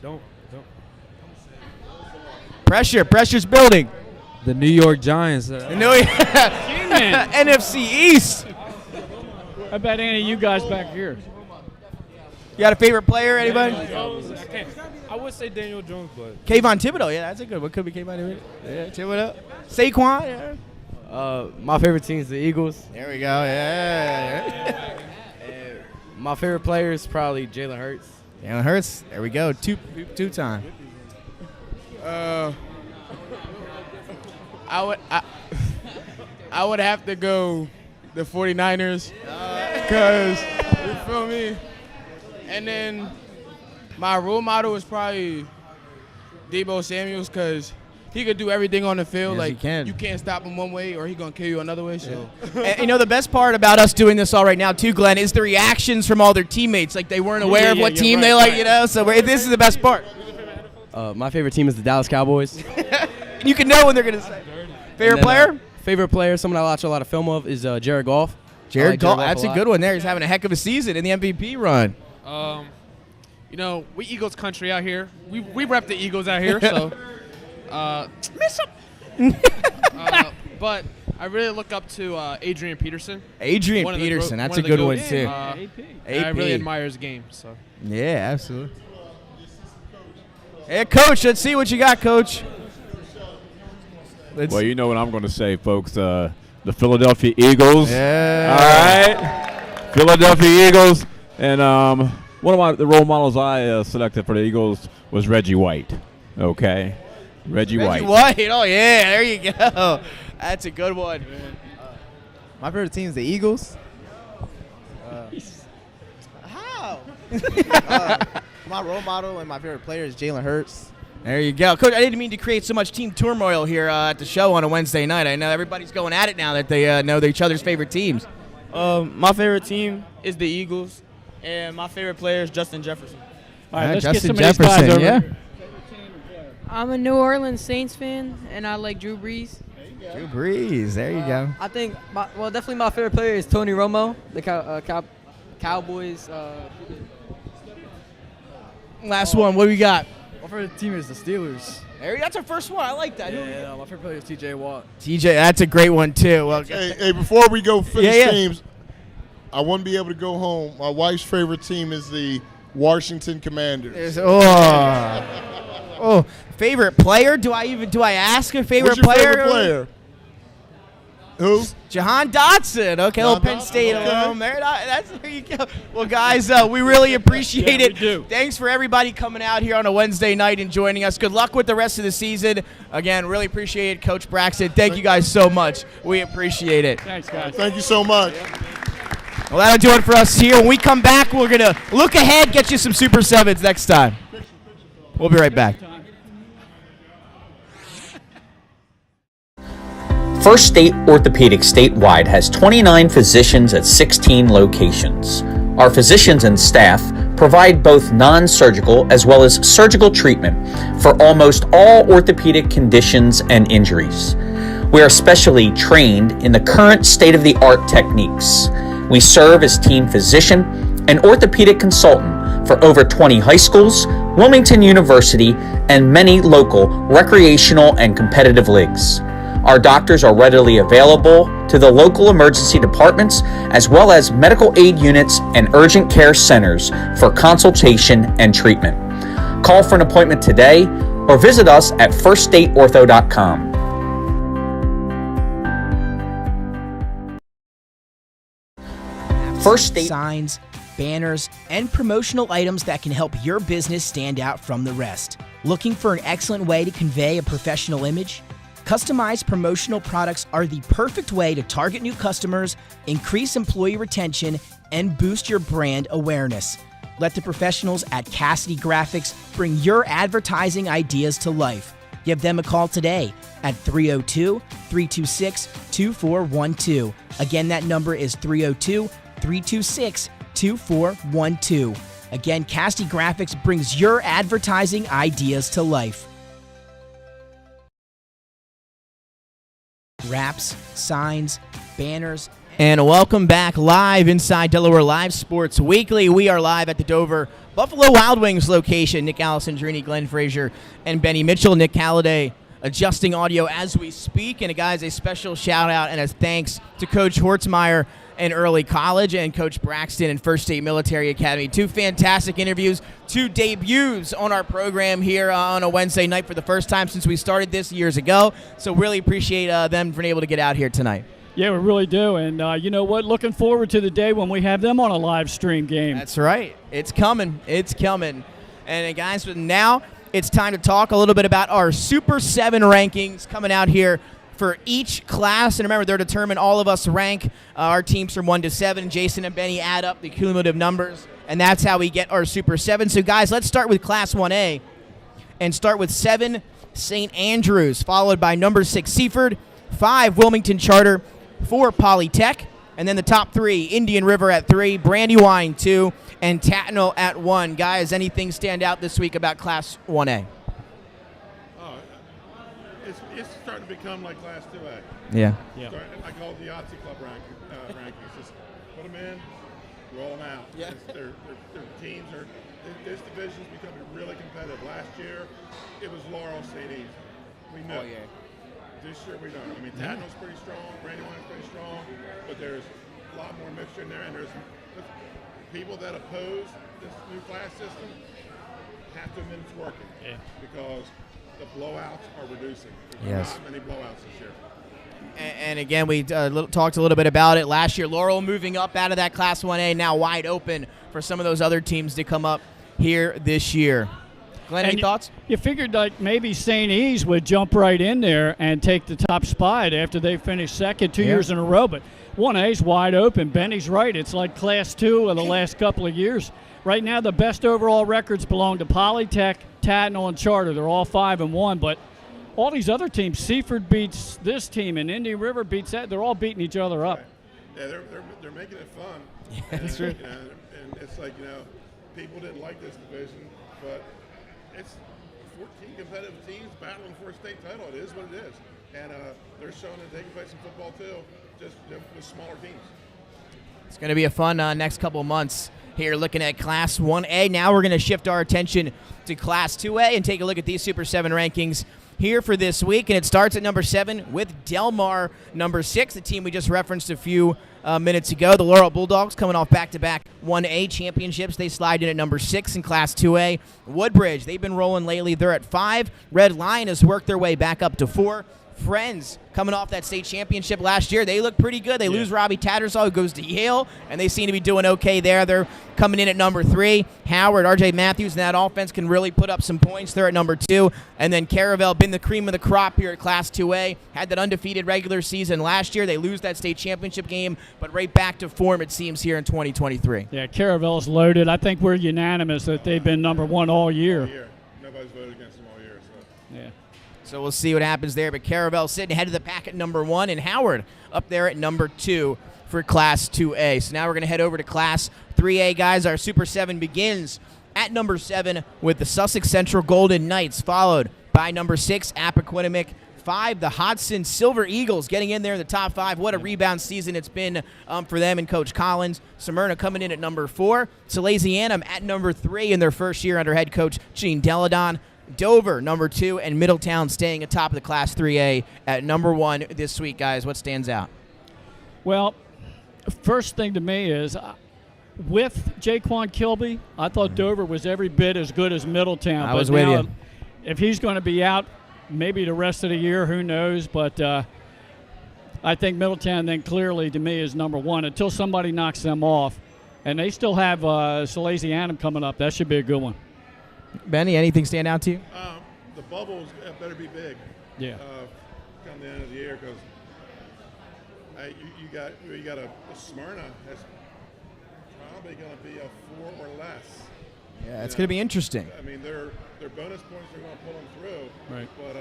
Don't. Pressure's building. The New York Giants. NFC East. I bet any of you guys back here. You got a favorite player, anybody? I would say Daniel Jones, but Kayvon Thibodeau. Yeah, that's a good one. Could be Kayvon Thibodeau. Yeah, Thibodeau. Saquon. Yeah. My favorite team is the Eagles. There we go. Yeah. And my favorite player is probably Jalen Hurts. Jalen Hurts. There we go. Two time. I would have to go the 49ers because you feel me. And then my role model is probably Deebo Samuels because he could do everything on the field. Yes, like he can. You can't stop him one way or he gonna kill you another way. So And, you know, the best part about us doing this all right now, too, Glenn, is the reactions from all their teammates. Like, they weren't aware of what team they like, you know? So this is the best part. my favorite team is the Dallas Cowboys. You can know when they're going to say. Favorite player? Favorite player, someone I watch a lot of film of, is Jared Goff. Jared Goff. That's a good one there. He's having a heck of a season in the MVP run. You know, we Eagles country out here. We rep the Eagles out here, so miss him. But I really look up to Adrian Peterson. Adrian Peterson, that's a good one too. I really admire his game. So yeah, absolutely. Hey, Coach, let's see what you got, Coach. Well, you know what I'm going to say, folks. The Philadelphia Eagles. Yeah. All right. Philadelphia Eagles. And one of the role models I selected for the Eagles was Reggie White. Okay. Reggie White. Oh, yeah. There you go. That's a good one. My favorite team is the Eagles. How? My role model and my favorite player is Jalen Hurts. There you go. Coach, I didn't mean to create so much team turmoil here at the show on a Wednesday night. I know everybody's going at it now that they know each other's favorite teams. My favorite team is the Eagles, and my favorite player is Justin Jefferson. All right, let's Justin get some of these guys over. yeah. I'm a New Orleans Saints fan, and I like Drew Brees. Drew Brees. There you go. I think, definitely my favorite player is Tony Romo, the Cowboys. Last one. What do we got? My favorite team is the Steelers. That's our first one. I like that. Yeah, my favorite player is T.J. Watt. TJ, that's a great one too. Well, Hey, before we go finish Yeah. teams, I wouldn't be able to go home. My wife's favorite team is the Washington Commanders. Favorite player? Do I ask a favorite What's your player? favorite player? Who? Jahan Dotson. Okay, little Penn State alum there. There you go. Well, guys, we really appreciate it. We do. Thanks for everybody coming out here on a Wednesday night and joining us. Good luck with the rest of the season. Again, really appreciate it, Coach Braxton. Thank you guys so much. We appreciate it. Thanks, guys. Thank you so much. Well, that'll do it for us here. When we come back, we're going to look ahead, get you some Super 7s next time. We'll be right back. First State Orthopedic statewide has 29 physicians at 16 locations. Our physicians and staff provide both non-surgical as well as surgical treatment for almost all orthopedic conditions and injuries. We are specially trained in the current state-of-the-art techniques. We serve as team physician and orthopedic consultant for over 20 high schools, Wilmington University, and many local recreational and competitive leagues. Our doctors are readily available to the local emergency departments as well as medical aid units and urgent care centers for consultation and treatment. Call for an appointment today or visit us at firststateortho.com. First State signs, banners, and promotional items that can help your business stand out from the rest. Looking for an excellent way to convey a professional image? Customized promotional products are the perfect way to target new customers, increase employee retention, and boost your brand awareness. Let the professionals at Cassidy Graphics bring your advertising ideas to life. Give them a call today at 302-326-2412. Again, that number is 302-326-2412. Again, Cassidy Graphics brings your advertising ideas to life. Wraps, signs, banners. And welcome back live inside Delaware Live Sports Weekly. We are live at the Dover Buffalo Wild Wings location. Nick Alessandrini, Glenn Frazier, and Benny Mitchell. Nick Halliday adjusting audio as we speak. And guys, a special shout out and a thanks to Coach Hortzmeyer in early college and Coach Braxton in First State Military Academy. Two fantastic interviews, two debuts on our program here on a Wednesday night for the first time since we started this years ago. So really appreciate them for being able to get out here tonight. Yeah, we really do. And you know what? Looking forward to the day when we have them on a live stream game. That's right. It's coming. It's coming. And guys, now it's time to talk a little bit about our Super 7 rankings coming out here for each class. And remember, they're determined. All of us rank our teams from 1 to 7. Jason and Benny add up the cumulative numbers, and that's how we get our Super 7. So, guys, let's start with Class 1A and start with 7 St. Andrews, followed by number 6 Seaford, 5 Wilmington Charter, 4 Polytech, and then the top 3, Indian River at 3, Brandywine 2, and Tatnall at 1. Guys, anything stand out this week about Class 1A? It's starting to become like Class 2A. Yeah. I call it the Yahtzee Club rankings. Just put them in, roll them out. Yeah. Their teams are. This division's becoming really competitive. Last year, it was Laurel, St. E's. We know. Oh, yeah. This year we don't. I mean, Tatnall's pretty strong, Brandywine's pretty strong, but there's a lot more mixture in there, and there's people that oppose this new class system have to admit it's working. Yeah. Because the blowouts are reducing. There's not many blowouts this year. And again, we talked a little bit about it last year. Laurel moving up out of that Class 1A, now wide open for some of those other teams to come up here this year. Glenn, any thoughts? You figured like maybe St. E's would jump right in there and take the top spot after they finished second 2 years in a row, but 1A's wide open. Benny's right. It's like Class 2 of the last couple of years. Right now, the best overall records belong to Polytech, Tatnall, and Charter. They're all 5-1, but all these other teams, Seaford beats this team, and Indian River beats that. They're all beating each other up. Yeah, they're making it fun. Yeah, that's true. And it's like, people didn't like this division, but it's 14 competitive teams battling for a state title. It is what it is. And they're showing that they can play some football, too, just with smaller teams. It's going to be a fun next couple of months here looking at Class 1A. Now we're going to shift our attention to Class 2A and take a look at these Super 7 rankings here for this week. And it starts at number 7 with Delmar, number 6, the team we just referenced a few minutes ago. The Laurel Bulldogs coming off back-to-back 1A championships. They slide in at number 6 in Class 2A. Woodbridge, they've been rolling lately. They're at 5. Red Lion has worked their way back up to 4. Friends, coming off that state championship last year, they look pretty good. They lose Robbie Tattersall, who goes to Yale, and they seem to be doing okay there. They're coming in at number 3. Howard, R.J. Matthews, and that offense can really put up some points. They're at number 2. And then Caravel, been the cream of the crop here at Class 2A, had that undefeated regular season last year. They lose that state championship game, but right back to form, it seems, here in 2023. Yeah, Caravel's loaded. I think we're unanimous that they've been number 1 all year. Nobody's voted against them all year. So. Yeah. So we'll see what happens there. But Caravel sitting ahead of the pack at number 1, and Howard up there at number 2 for Class 2A. So now we're going to head over to Class 3A, guys. Our Super 7 begins at number 7 with the Sussex Central Golden Knights, followed by number 6, Appoquinimink. 5, the Hodson Silver Eagles getting in there in the top 5. What a rebound season it's been for them and Coach Collins. Smyrna coming in at number 4. Salesianum at number 3 in their first year under head coach Gene Deladon. Dover, number 2, and Middletown staying atop of the Class 3A at number 1 this week, guys. What stands out? Well, first thing to me is with Jaquan Kilby, I thought Dover was every bit as good as Middletown. I was with you. If he's going to be out maybe the rest of the year, who knows? But I think Middletown then clearly to me is number 1 until somebody knocks them off. And they still have Salesianum coming up. That should be a good one. Benny, anything stand out to you? The bubbles better be big. Yeah. Come the end of the year, because you got a Smyrna that's probably going to be a 4 or less. Yeah, it's going to be interesting. I mean, their bonus points are going to pull them through. Right. But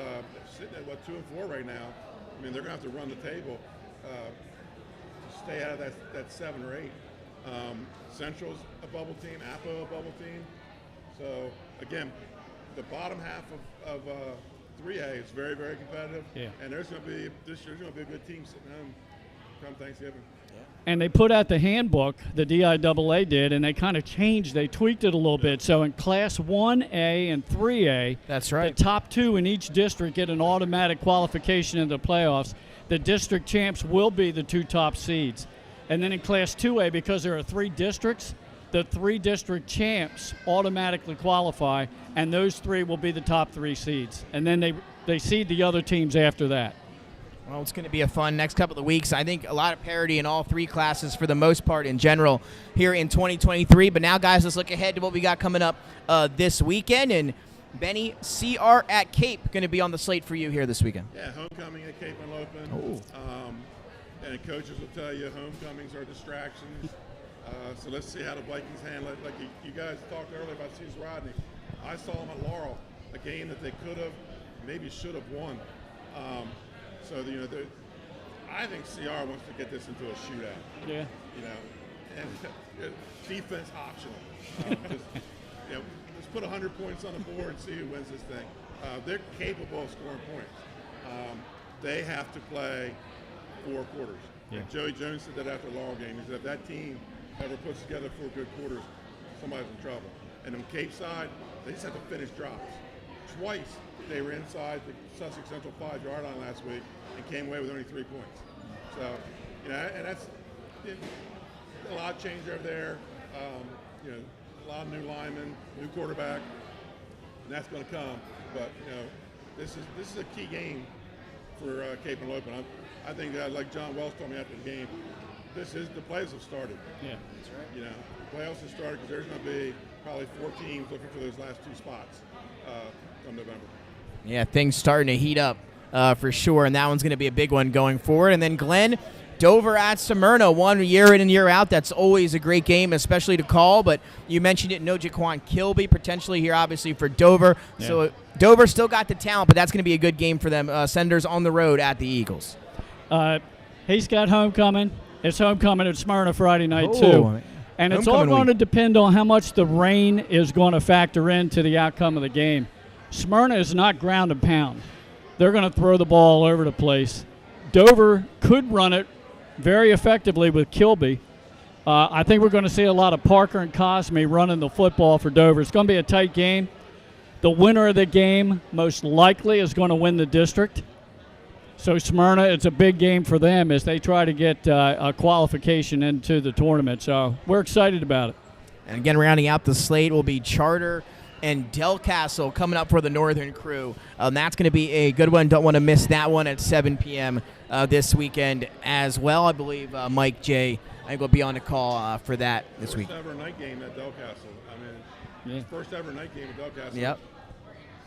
sitting at 2 and 4 right now, I mean, they're going to have to run the table to stay out of that 7 or 8. Central's a bubble team, Appo a bubble team. So again, the bottom half of 3A is very, very competitive. Yeah. And there's going to be this year's going to be a good team sitting home come Thanksgiving. And they put out the handbook, the DIAA did, and they kind of changed, they tweaked it a little bit. So in Class 1A and 3A, that's right, the top 2 in each district get an automatic qualification into the playoffs. The district champs will be the 2 top seeds. And then in Class 2A, because there are 3 districts, the 3 district champs automatically qualify, and those 3 will be the top 3 seeds. And then they seed the other teams after that. Well, it's going to be a fun next couple of weeks. I think a lot of parity in all 3 classes for the most part in general here in 2023. But now, guys, let's look ahead to what we got coming up this weekend. And Benny, CR at Cape going to be on the slate for you here this weekend. Yeah, homecoming at Cape and Open. Oh. And coaches will tell you homecomings are distractions. So let's see how the Vikings handle it. Like you guys talked earlier about Cecil Rodney. I saw him at Laurel, a game that they could have, maybe should have won. So I think CR wants to get this into a shootout. Yeah. And defense optional. Let's put 100 points on the board and see who wins this thing. They're capable of scoring points. They have to play 4 quarters. Yeah. And Joey Jones said that after the Laurel game. He said if that team ever puts together 4 good quarters, somebody's in trouble. And on Cape side, they just have to finish drops. Twice they were inside the Sussex Central 5-yard line last week and came away with only 3 points. So, and that's a lot of change over there. A lot of new linemen, new quarterback, and that's going to come. But this is a key game for Cape and Open. I think that, like John Wells told me after the game, the playoffs have started. Yeah, that's right. The playoffs have started because there's going to be probably 4 teams looking for those last 2 spots come November. Yeah, things starting to heat up for sure, and that one's going to be a big one going forward. And then Glenn, Dover at Smyrna, 1 year in and year out. That's always a great game, especially to call. But you mentioned it, no Jaquan Kilby potentially here, obviously, for Dover. Yeah. So Dover still got the talent, but that's going to be a good game for them. Senators on the road at the Eagles. He's got homecoming. It's homecoming at Smyrna Friday night, Oh, too. And it's all homecoming going to week. depend on how much the rain is going to factor into the outcome of the game. Smyrna is not ground and pound. They're going to throw the ball all over the place. Dover could run it very effectively with Kilby. I think we're going to see a lot of Parker and Cosme running the football for Dover. It's going to be a tight game. The winner of the game most likely is going to win the district. So Smyrna, it's a big game for them as they try to get a qualification into the tournament. So we're excited about it. And again, rounding out the slate will be Charter and Del Castle coming up for the Northern Crew. That's going to be a good one. Don't want to miss that one at 7 p.m. This weekend as well. I believe Mike J. I think will be on the call for that this week. First ever night game at Del Castle. I mean, first ever night game at Del Castle. Yep.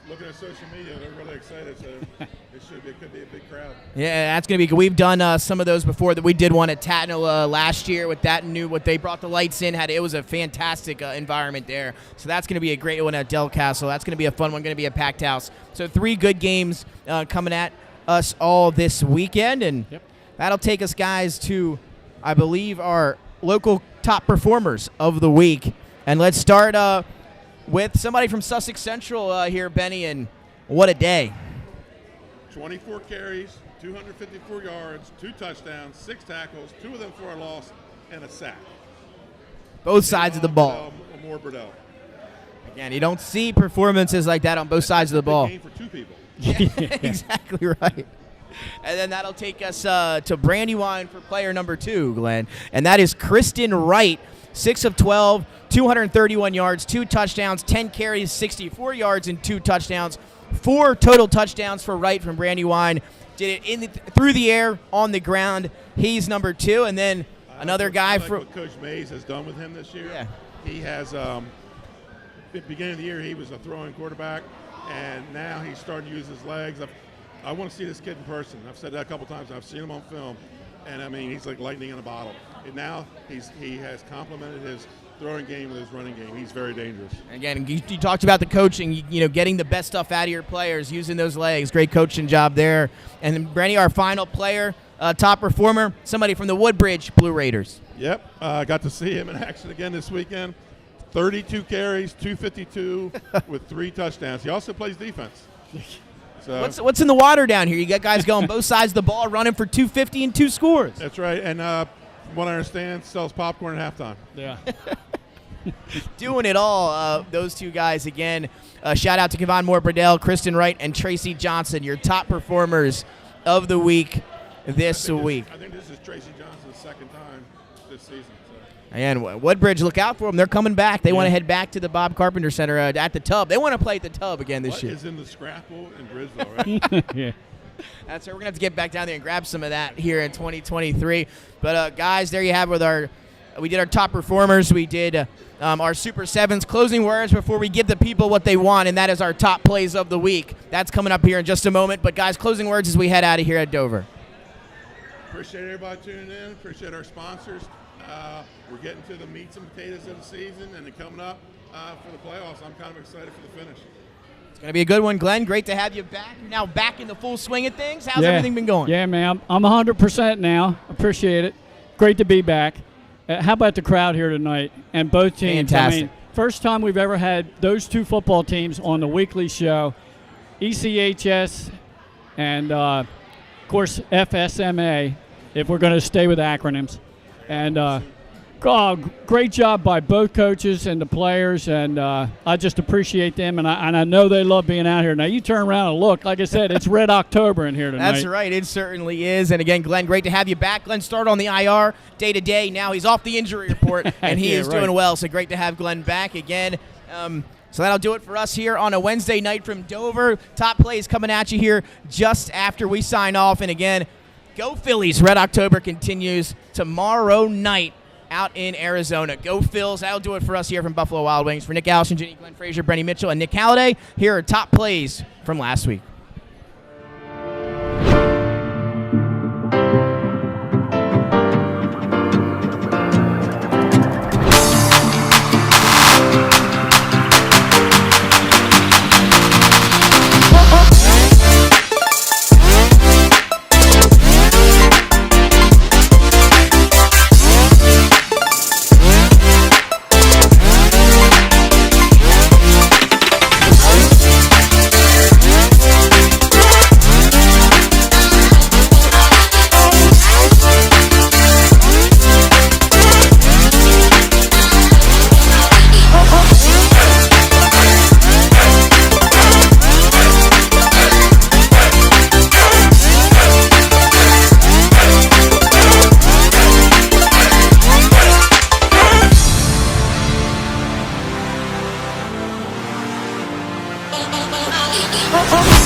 Looking at social media, they're really excited. So it could be a big crowd. Yeah, that's going to be good. We've done some of those before. That we did one at Tatnall last year with that new what they brought the lights in. It was a fantastic environment there. So that's going to be a great one at Del Castle. That's going to be a fun one. Going to be a packed house. So 3 good games coming at us all this weekend, and that'll take us, guys, to I believe our local top performers of the week. And let's start with somebody from Sussex Central here, Benny, and what a day. 24 carries, 254 yards, 2 touchdowns, 6 tackles, 2 of them for a loss, and a sack. Both sides of the ball. More Burdell. Again, you don't see performances like that on both sides of the ball. Game for 2 people. Yeah, exactly right. And then that'll take us to Brandywine for player number 2, Glenn. And that is Kristen Wright, 6 of 12, 231 yards, 2 touchdowns, 10 carries, 64 yards, and 2 touchdowns. 4 total touchdowns for Wright from Brandywine. Did it through the air, on the ground. He's number 2. And then another guy from what Coach Mays has done with him this year. Yeah. He has, at the beginning of the year, he was a throwing quarterback, and now he's starting to use his legs. I want to see this kid in person. I've said that a couple times. I've seen him on film, and I mean, he's like lightning in a bottle. And now he has complemented his throwing game with his running game. He's very dangerous. Again, you talked about the coaching, getting the best stuff out of your players, using those legs. Great coaching job there. And then, Brandy, our final player, top performer, somebody from the Woodbridge Blue Raiders. Yep, I got to see him in action again this weekend. 32 carries, 252 with 3 touchdowns. He also plays defense. So what's in the water down here? You got guys going both sides of the ball, running for 250 and 2 scores. That's right. And what I understand, sells popcorn at halftime. Yeah. Doing it all, those 2 guys again. Shout out to Kevon Moore-Burdell, Kristen Wright, and Tracy Johnson, your top performers of the week this week. I think this is Tracy Johnson's second time this season. And Woodbridge, look out for them. They're coming back. They want to head back to the Bob Carpenter Center at the Tub. They want to play at the Tub again this year. What is in the Scrapple in Bridgeville, right? Yeah. That's right. We're going to have to get back down there and grab some of that here in 2023. But, guys, there you have with we did our top performers. We did our Super 7s. Closing words before we give the people what they want, and that is our top plays of the week. That's coming up here in just a moment. But, guys, closing words as we head out of here at Dover. Appreciate everybody tuning in. Appreciate our sponsors. We're getting to the meats and potatoes of the season, and then coming up for the playoffs. I'm kind of excited for the finish. It's going to be a good one, Glenn. Great to have you back. You're now back in the full swing of things. How's everything been going? Yeah, man. I'm 100% now. Appreciate it. Great to be back. How about the crowd here tonight and both teams? Fantastic. I mean, first time we've ever had those 2 football teams on the weekly show, ECHS and, of course, FSMA, if we're going to stay with acronyms. And great job by both coaches and the players, and I just appreciate them, and I know they love being out here. Now, you turn around and look. Like I said, it's Red October in here tonight. That's right. It certainly is. And, again, Glenn, great to have you back. Glenn started on the IR day-to-day. Now he's off the injury report, and he is doing well. So great to have Glenn back again. So that'll do it for us here on a Wednesday night from Dover. Top plays coming at you here just after we sign off. And, again, go Phillies. Red October continues tomorrow night out in Arizona. Go Phils. That'll do it for us here from Buffalo Wild Wings. For Nick Allison, Jenny Glenn Frazier, Brenny Mitchell, and Nick Halliday, here are top plays from last week. Yes.